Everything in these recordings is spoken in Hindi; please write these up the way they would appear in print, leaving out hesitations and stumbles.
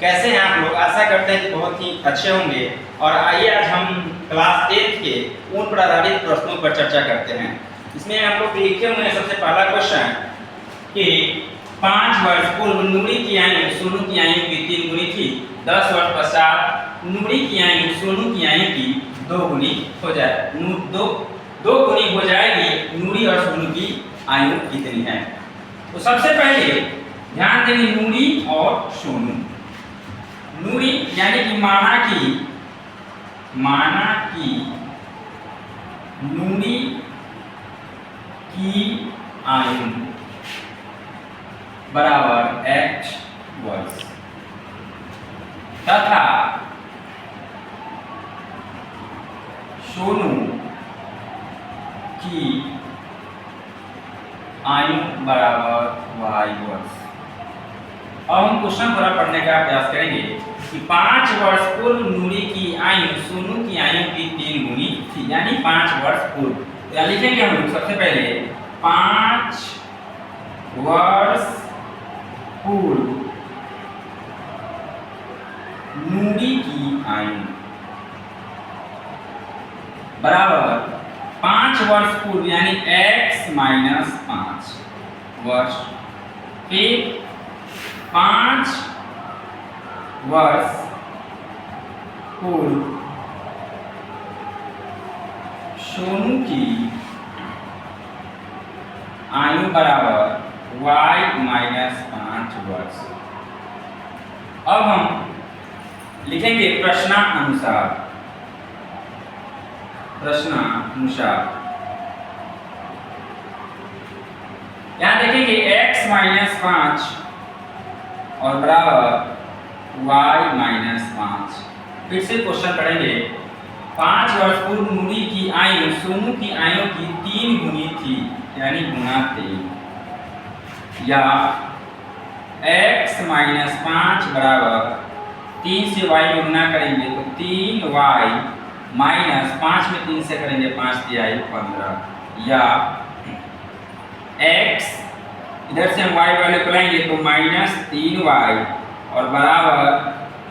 कैसे हैं आप लोग? आशा करते हैं कि बहुत ही अच्छे होंगे। और आइए आज हम क्लास 8 के उन पर आधारित प्रश्नों पर चर्चा करते हैं। इसमें हम लोग लिखे हुए हैं सबसे पहला क्वेश्चन कि 5 वर्ष पूर्व नूरी की आयु सोनू की आयु की 3 गुनी थी। 10 वर्ष पश्चात नूरी की आयु सोनू की आयु की 2 गुनी हो जाए दो गुनी हो जाएगी। नूरी और सोनू की आयु कितनी है? तो सबसे पहले ध्यान देंगे नूरी और सोनू। नूरी यानी कि माना कि नूरी की आयु बराबर x वर्ष तथा सोनू की आयु बराबर y वर्ष। अब हम क्वेश्चन पूरा पढ़ने का प्रयास करेंगे कि 5 वर्ष पूर्व नूरी की आयु सोनू की आयु की 3 गुनी थी, यानी 5 वर्ष पूर्व। तो यहाँ लिखेंगे हम लोग सबसे पहले 5 वर्ष पूर्व नूरी की आयु बराबर 5 वर्ष पूर्व यानी x माइनस 5 वर्ष, फिर 5 वर्ष पूर्व सोनू की आयु बराबर y माइनस 5 वर्ष। अब हम लिखेंगे प्रश्नानुसार। यहाँ देखेंगे x माइनस 5 और बराबर y माइनस 5। फिर से क्वेश्चन करेंगे 5 वर्ष पूर्व नूरी की आयु सोनू की आयु की 3 गुनी थी, यानी गुना 3, या x माइनस 5 बराबर 3 से y में गुना करेंगे तो 3y माइनस 5 में 3 से करेंगे 5 तिहाई 15, या x इधर से हम y वाले को लाएंगे तो माइनस 3y और बराबर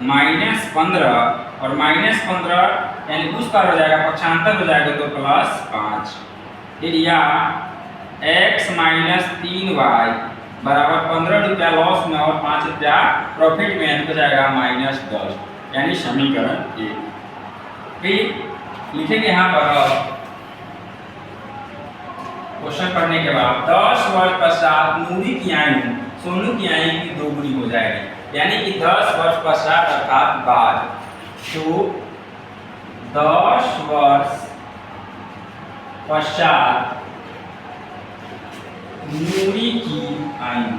माइनस 15, और माइनस 15 यानी उस पार हो जाएगा, पक्षांतर हो जाएगा तो प्लस 5, फिर या x माइनस 3y बराबर 15 रुपया लॉस में और 5 रुपया प्रॉफिट में हो जाएगा माइनस 10, यानी समीकरण 1। फिर लिखेंगे यहाँ पर क्वेश्चन पढ़ने के बाद 10 वर्ष पश्चात नूरी की आयु सोनू की आयु की 2 गुनी हो जाएगी, यानी कि 10 वर्ष पश्चात अर्थात बाद। तो 10 वर्ष पश्चात नूरी की आयु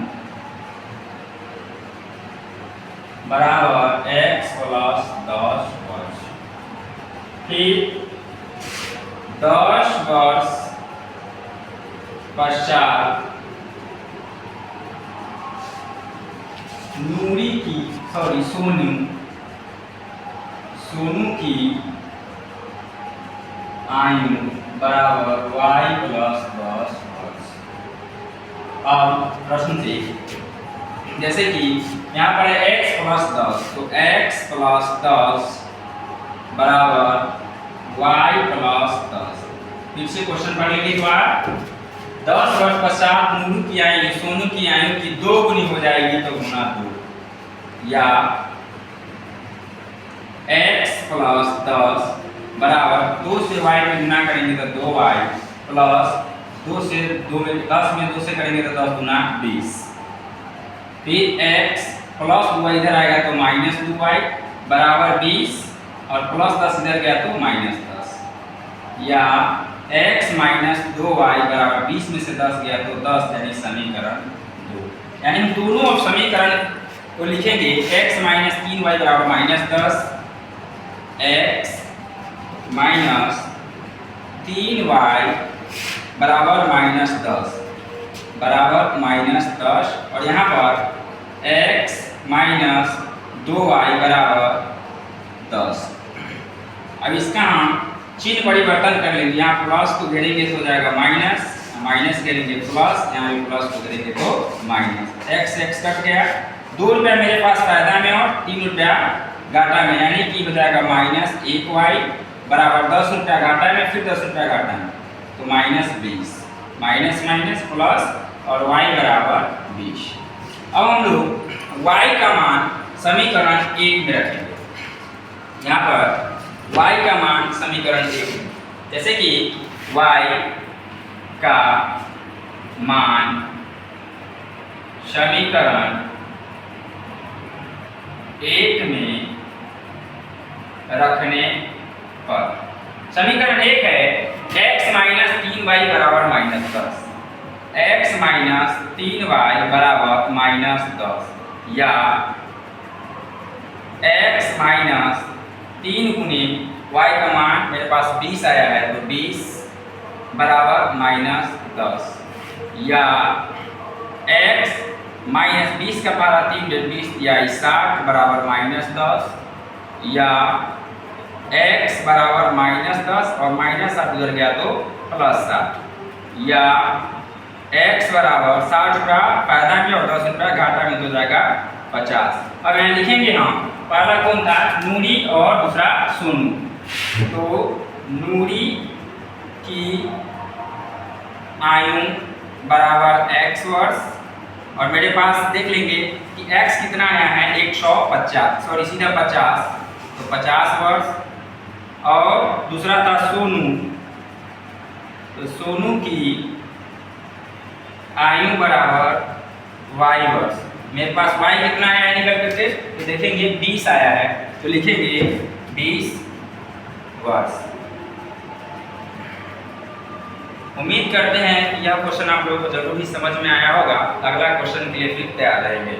बराबर x प्लस 10 वर्ष, फिर 10 वर्ष पश्चात सोनू की आयु बराबर y प्लस 10 वर्ष। अब प्रश्न से जैसे कि यहाँ पर है x प्लस 10, तो x प्लस 10 बराबर y प्लस 10। फिर से क्वेश्चन पढ़ने के बाद 10 वर्ष पश्चात नूरी की आयु सोनू की आयु की 2 गुनी हो जाएगी तो गुना 2, या x प्लस 10 बराबर 2 से y में गुना करेंगे तो 2y प्लस 2 से 2 में 10 में 2 से करेंगे तो 10 गुना 20, फिर x प्लस 2y इधर आएगा तो माइनस 2y बराबर 20, और प्लस 10 इधर गया तो माइनस 10, या x माइनस 2y बराबर 20 में से 10 गया तो 10, यानी समीकरण 2। यानी हम दोनों समीकरण को लिखेंगे x माइनस 3y बराबर माइनस 10, x माइनस 3y बराबर माइनस 10 बराबर माइनस 10, और यहाँ पर x माइनस 2y बराबर 10। अब इसका हम चिन्ह परिवर्तन कर लेंगे, यहाँ प्लस को घेरेंगे तो हो जाएगा माइनस, माइनस करेंगे प्लस, यहाँ भी प्लस को करेंगे तो माइनस। x कट गया, 2 रुपया मेरे पास फायदा में और 3 रुपया घाटा में, यानी कि हो जाएगा -1y बराबर 10 रुपया घाटा में, फिर 10 रुपया घाटा में, तो -20, माइनस माइनस प्लस और y बराबर 20। अब हम लोग y का मान समीकरण 1 में रखेंगे। यहाँ पर y का मान समीकरण 1 में, जैसे कि y का मान समीकरण 1 में रखने पर, समीकरण 1 है x माइनस 3y बराबर -10, x माइनस 3y बराबर -10, या x माइनस 3 गुने y का मान मेरे पास 20 आया है, तो 20 बराबर -10, या x माइनस 20 का पारा 3 20 या 60 बराबर -10, या x बराबर -10 और -7 उधर गया तो +7, या x बराबर 60 रुपया फायदा में और 10 रुपया घाटा में, हो जाएगा 50। अब यहाँ लिखेंगे हम, पहला कौन था, नूरी और दूसरा सोनू, तो नूरी की आयु बराबर x वर्ष, और मेरे पास देख लेंगे कि x कितना आया है 150, सॉरी सीधा 50, तो 50 वर्ष, और दूसरा था सोनू, तो सोनू की आयु बराबर y वर्ष, मेरे पास y कितना आया निकल करके, तो देखेंगे 20 आया है, तो लिखेंगे 20 वर्ष। उम्मीद करते हैं कि यह क्वेश्चन आप लोगों को जरूर ही समझ में आया होगा। अगला क्वेश्चन के लिए फिर तैयार रहेंगे।